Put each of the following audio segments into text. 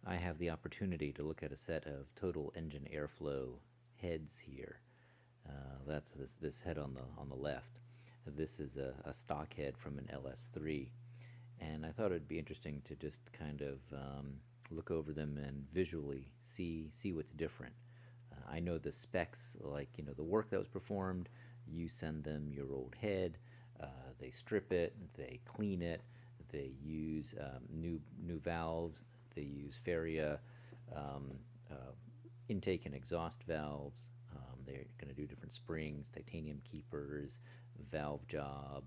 I have the opportunity to look at a set of total engine airflow heads here. That's this head on the left. This is a stock head from an LS3, and I thought it'd be interesting to just kind of look over them and visually see what's different. I know the specs, like the work that was performed. You send them your old head, they strip it, they clean it, they use new valves, they use Faria um, uh, intake and exhaust valves. They're going to do different springs, titanium keepers, valve job,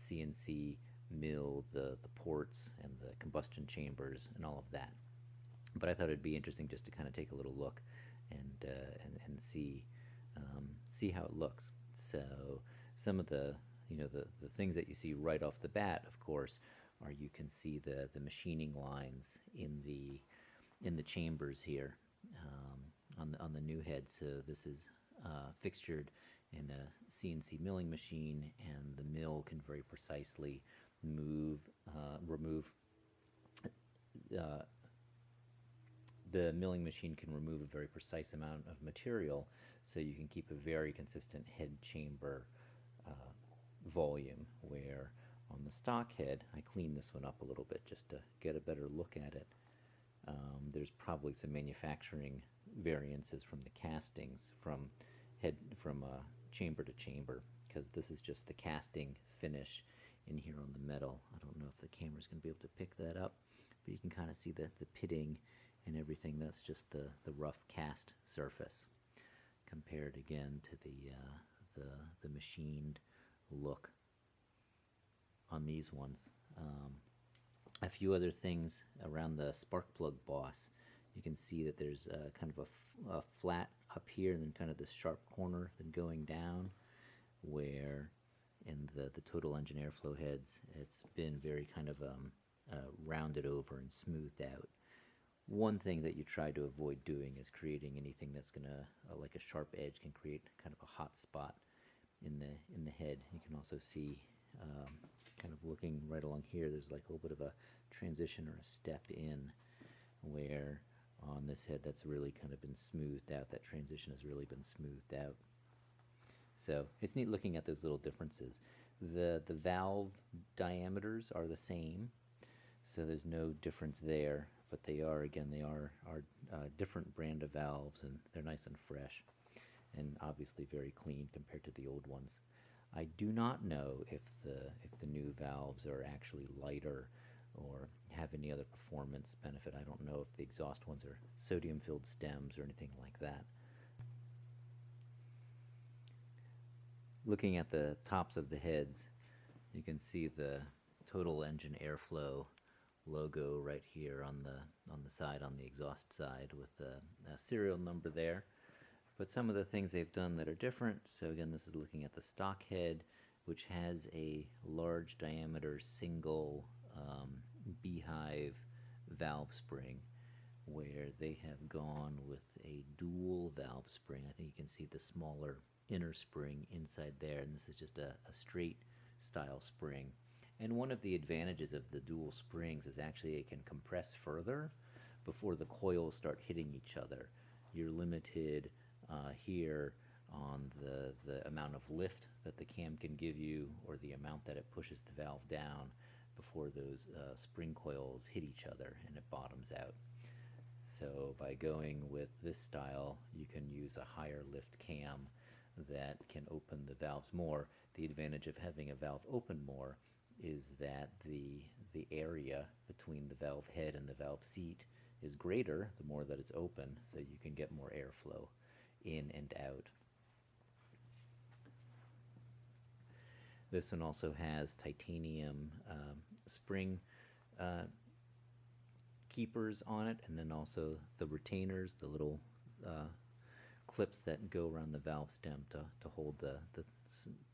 CNC mill the ports and the combustion chambers and all of that. But I thought it'd be interesting just to kind of take a little look and see how it looks. So some of the things that you see right off the bat, of course, are you can see the machining lines in the chambers here on the new head. So this is fixtured in a CNC milling machine, and the mill can very precisely remove uh, the milling machine can remove a very precise amount of material, so you can keep a very consistent head chamber volume. Where on the stock head, I cleaned this one up a little bit just to get a better look at it. There's probably some manufacturing variances from the castings from chamber to chamber, because this is just the casting finish in here on the metal. I don't know if the camera's going to be able to pick that up, but you can kind of see the pitting and everything. That's just the rough cast surface compared again to the machined look on these ones. A few other things around the spark plug boss. You can see that there's kind of a flat up here, and then kind of this sharp corner then going down, where in the total engine airflow heads, it's been very kind of rounded over and smoothed out. One thing that you try to avoid doing is creating anything that's gonna like a sharp edge can create kind of a hot spot in the head. You can also see kind of looking right along here, there's like a little bit of a transition or a step in, where on this head that's really kind of been smoothed out. That transition has really been smoothed out. So it's neat looking at those little differences. The valve diameters are the same, so there's no difference there, but they are, again, they are different brand of valves, and they're nice and fresh, and obviously very clean compared to the old ones. I do not know if the new valves are actually lighter or have any other performance benefit. I don't know if the exhaust ones are sodium-filled stems or anything like that. Looking at the tops of the heads, you can see the total engine airflow logo right here on the side, on the exhaust side, with a serial number there. But some of the things they've done that are different, so again, this is looking at the stock head, which has a large diameter single beehive valve spring, where they have gone with a dual valve spring. I think you can see the smaller inner spring inside there, and this is just a straight style spring. And one of the advantages of the dual springs is actually it can compress further before the coils start hitting each other. You're limited here on the amount of lift that the cam can give you, or the amount that it pushes the valve down before those spring coils hit each other and it bottoms out. So by going with this style, you can use a higher lift cam that can open the valves more. The advantage of having a valve open more is that the area between the valve head and the valve seat is greater the more that it's open, so you can get more airflow in and out. This one also has titanium spring keepers on it, and then also the retainers, the little clips that go around the valve stem to hold the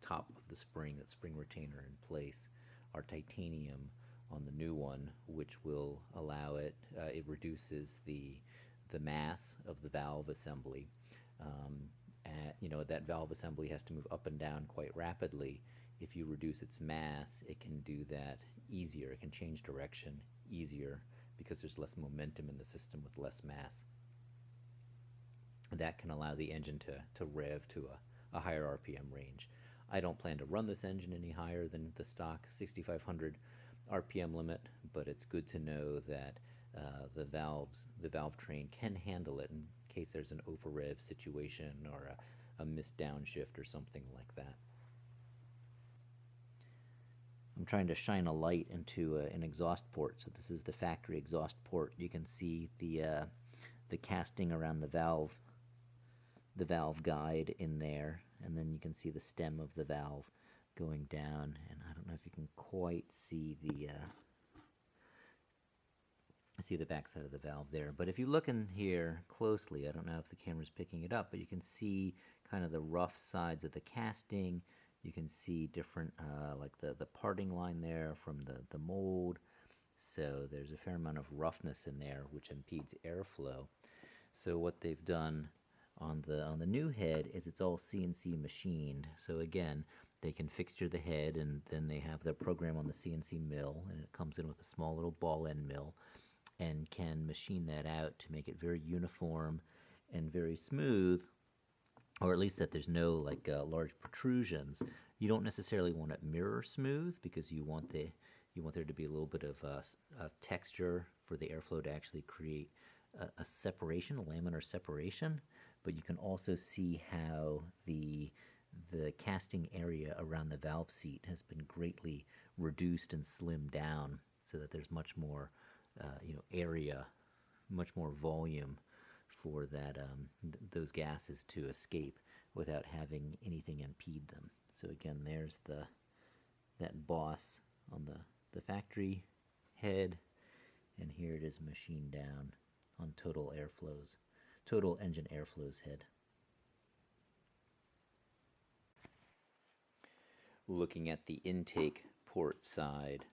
top of the spring, that spring retainer, in place, are titanium on the new one, which will allow it, it reduces the mass of the valve assembly. That valve assembly has to move up and down quite rapidly. If you reduce its mass, it can do that easier. It can change direction easier because there's less momentum in the system with less mass. That can allow the engine to rev to a higher RPM range. I don't plan to run this engine any higher than the stock 6,500 RPM limit, but it's good to know that the valve train can handle it in case there's an over rev situation or a missed downshift or something like that. I'm trying to shine a light into an exhaust port. So this is the factory exhaust port. You can see the casting around the valve guide in there, and then you can see the stem of the valve going down. And I don't know if you can quite see the backside of the valve there, but if you look in here closely, I don't know if the camera's picking it up, but you can see kind of the rough sides of the casting. You can see different, like the parting line there from the mold. So there's a fair amount of roughness in there, which impedes airflow. So what they've done on the new head is it's all CNC machined. So again, they can fixture the head, and then they have their program on the CNC mill, and it comes in with a small little ball end mill, and can machine that out to make it very uniform and very smooth, or at least that there's no like large protrusions. You don't necessarily want it mirror smooth, because you want there to be a little bit of texture for the airflow to actually create a separation, a laminar separation. But you can also see how the casting area around the valve seat has been greatly reduced and slimmed down, so that there's much more area, much more volume for that those gases to escape without having anything impede them. So again, there's that boss on the factory head, and here it is machined down on total engine airflows head. Looking at the intake port side,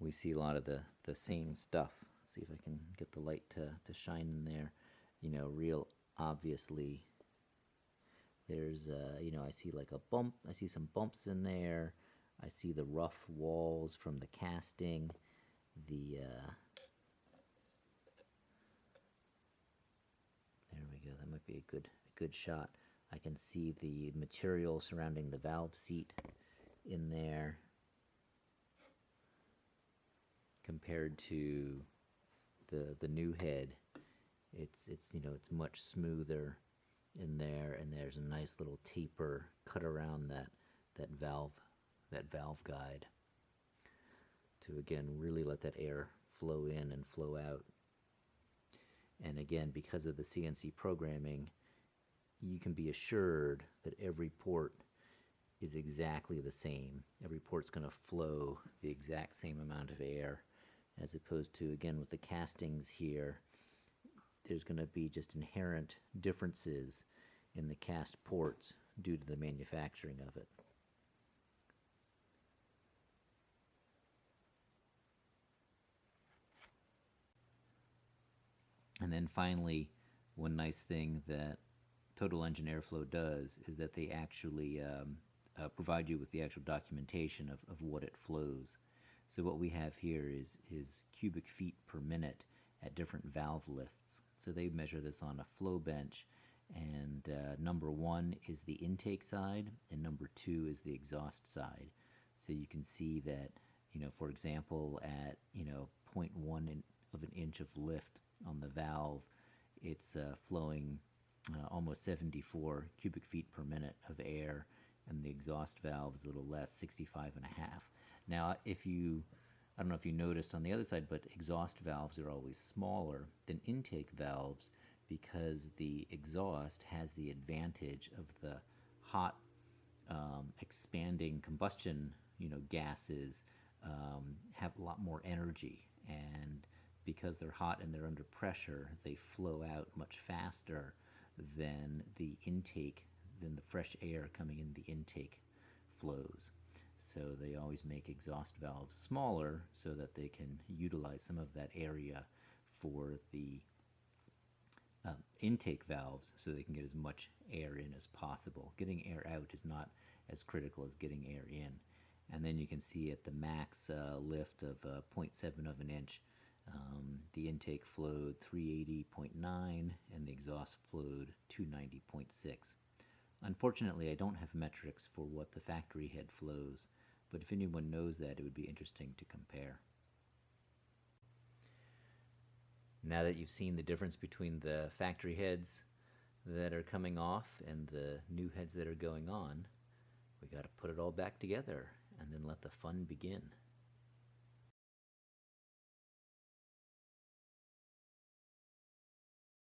we see a lot of the same stuff. Let's see if I can get the light to shine in there. Real obviously, there's I see like a bump. I see some bumps in there. I see the rough walls from the casting. There we go. That might be a good shot. I can see the material surrounding the valve seat in there compared to the new head. It's much smoother in there, and there's a nice little taper cut around that valve guide to again really let that air flow in and flow out. And again, because of the CNC programming, you can be assured that every port is exactly the same. Every port's going to flow the exact same amount of air, as opposed to, again, with the castings here, there's going to be just inherent differences in the cast ports due to the manufacturing of it. And then finally, one nice thing that Total Engine Airflow does is that they actually provide you with the actual documentation of what it flows. So what we have here is cubic feet per minute at different valve lifts. So they measure this on a flow bench, and number 1 is the intake side, and number 2 is the exhaust side. So you can see that, for example, at 0.1 of an inch of lift on the valve, it's flowing almost 74 cubic feet per minute of air, and the exhaust valve is a little less, 65.5. Now, I don't know if you noticed on the other side, but exhaust valves are always smaller than intake valves, because the exhaust has the advantage of the hot expanding combustion gases have a lot more energy, and because they're hot and they're under pressure, they flow out much faster than the fresh air coming in the intake flows. So they always make exhaust valves smaller so that they can utilize some of that area for the intake valves, so they can get as much air in as possible. Getting air out is not as critical as getting air in. And then you can see at the max lift of 0.7 of an inch, The intake flowed 380.9 and the exhaust flowed 290.6. Unfortunately, I don't have metrics for what the factory head flows, but if anyone knows that, it would be interesting to compare. Now that you've seen the difference between the factory heads that are coming off and the new heads that are going on, we got to put it all back together and then let the fun begin.